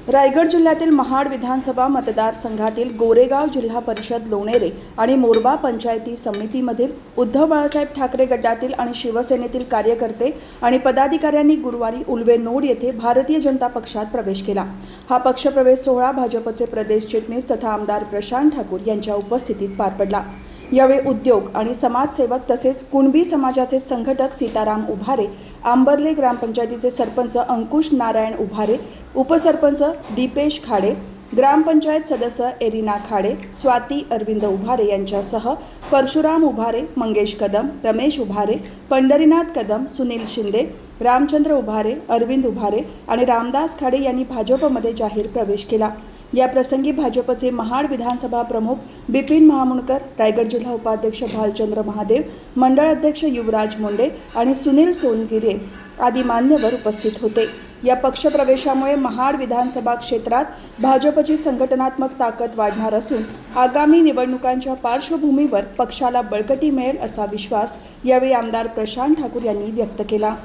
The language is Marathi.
रायगड जिल्ह्यातील महाड विधानसभा मतदारसंघातील गोरेगाव जिल्हा परिषद लोणेरे आणि मोरबा पंचायती समितीमधील उद्धव बाळासाहेब ठाकरे गटातील आणि शिवसेनेतील कार्यकर्ते आणि पदाधिकाऱ्यांनी गुरुवारी उल्वे नोड येथे भारतीय जनता पक्षात प्रवेश केला। हा पक्षप्रवेश सोहळा भाजपचे प्रदेश चिटणीस तथा आमदार प्रशांत ठाकूर यांच्या उपस्थितीत पार पडला। यावेळी उद्योग आणि समाजसेवक तसेच कुणबी समाजाचे संघटक सीताराम उभारे, आंबर्ले ग्रामपंचायतीचे सरपंच अंकुश नारायण उभारे, उपसरपंच दीपेश खाडे, ग्रामपंचायत सदस्य एरिना खाडे, स्वाती अरविंद उभारे यांच्यासह परशुराम उभारे, मंगेश कदम, रमेश उभारे, पंढरीनाथ कदम, सुनील शिंदे, रामचंद्र उभारे, अरविंद उभारे आणि रामदास खाडे यांनी भाजपमध्ये जाहीर प्रवेश केला। या प्रसंगी भाजपचे महाड विधानसभा प्रमुख बिपिन महामुणकर, रायगड जिल्हा उपाध्यक्ष भालचंद्र महादेव, मंडळ अध्यक्ष युवराज मुंडे आणि सुनील सोनगिरे आदी मान्यवर उपस्थित होते। या पक्षप्रवेशामुळे महाड विधानसभा क्षेत्रात भाजपची संघटनात्मक ताकद वाढणार असून आगामी निवडणुकांच्या पार्श्वभूमीवर पक्षाला बळकटी मिळेल असा विश्वास यावेळी आमदार प्रशांत ठाकूर यांनी व्यक्त केला।